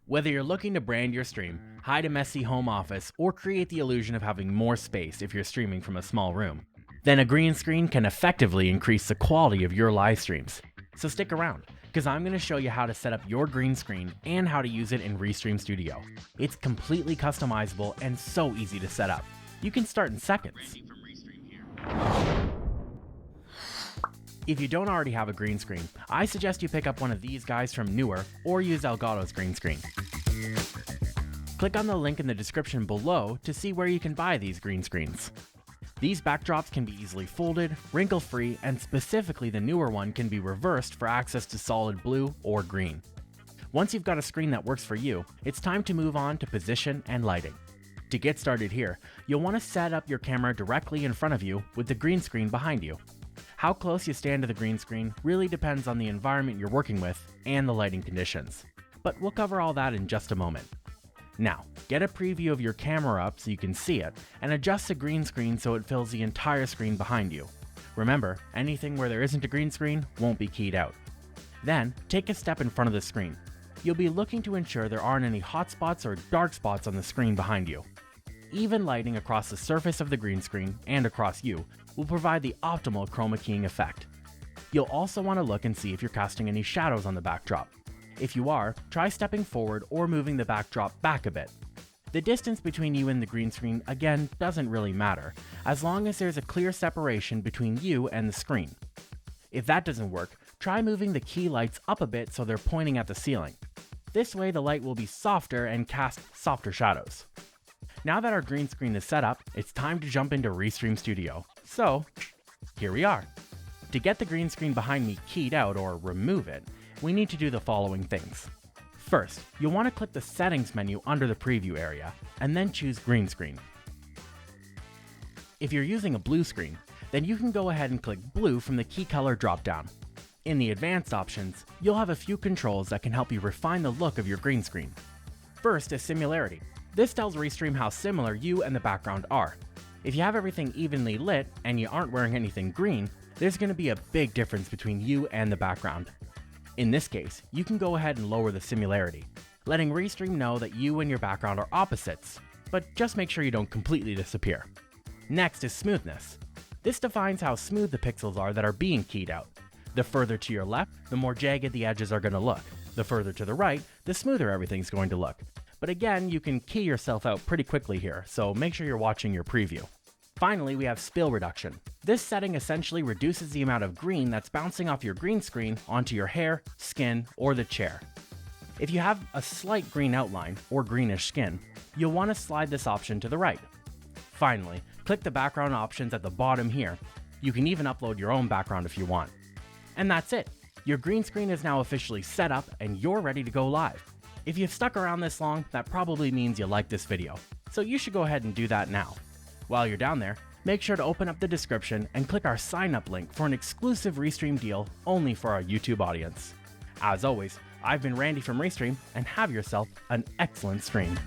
Whether you're looking to brand your stream, hide a messy home office, or create the illusion of having more space if you're streaming from a small room, then a green screen can effectively increase the quality of your live streams. So stick around, because I'm going to show you how to set up your green screen and how to use it in Restream Studio. It's completely customizable and so easy to set up. You can start in seconds. If you don't already have a green screen, I suggest you pick up one of these guys from Newer or use Elgato's green screen. Click on the link in the description below to see where you can buy these green screens. These backdrops can be easily folded, wrinkle-free, and specifically the Newer one can be reversed for access to solid blue or green. Once you've got a screen that works for you, it's time to move on to position and lighting. To get started here, you'll want to set up your camera directly in front of you with the green screen behind you. How close you stand to the green screen really depends on the environment you're working with and the lighting conditions, but we'll cover all that in just a moment. Now, get a preview of your camera up so you can see it, and adjust the green screen so it fills the entire screen behind you. Remember, anything where there isn't a green screen won't be keyed out. Then, take a step in front of the screen. You'll be looking to ensure there aren't any hot spots or dark spots on the screen behind you. Even lighting across the surface of the green screen and across you will provide the optimal chroma keying effect. You'll also want to look and see if you're casting any shadows on the backdrop. If you are, try stepping forward or moving the backdrop back a bit. The distance between you and the green screen again doesn't really matter, as long as there's a clear separation between you and the screen. If that doesn't work, try moving the key lights up a bit so they're pointing at the ceiling. This way the light will be softer and cast softer shadows. Now that our green screen is set up, it's time to jump into Restream Studio. So, here we are. To get the green screen behind me keyed out or remove it, we need to do the following things. First, you'll want to click the Settings menu under the Preview area, and then choose Green Screen. If you're using a blue screen, then you can go ahead and click Blue from the Key Color dropdown. In the Advanced options, you'll have a few controls that can help you refine the look of your green screen. First is Similarity. This tells Restream how similar you and the background are. If you have everything evenly lit and you aren't wearing anything green, there's going to be a big difference between you and the background. In this case, you can go ahead and lower the similarity, letting Restream know that you and your background are opposites, but just make sure you don't completely disappear. Next is Smoothness. This defines how smooth the pixels are that are being keyed out. The further to your left, the more jagged the edges are going to look. The further to the right, the smoother everything's going to look. But again, you can key yourself out pretty quickly here, so make sure you're watching your preview. Finally, we have Spill Reduction. This setting essentially reduces the amount of green that's bouncing off your green screen onto your hair, skin, or the chair. If you have a slight green outline or greenish skin, you'll want to slide this option to the right. Finally, click the background options at the bottom here. You can even upload your own background if you want. And that's it. Your green screen is now officially set up and you're ready to go live. If you've stuck around this long, that probably means you like this video, so you should go ahead and do that now. While you're down there, make sure to open up the description and click our sign up link for an exclusive Restream deal only for our YouTube audience. As always, I've been Randy from Restream, and have yourself an excellent stream.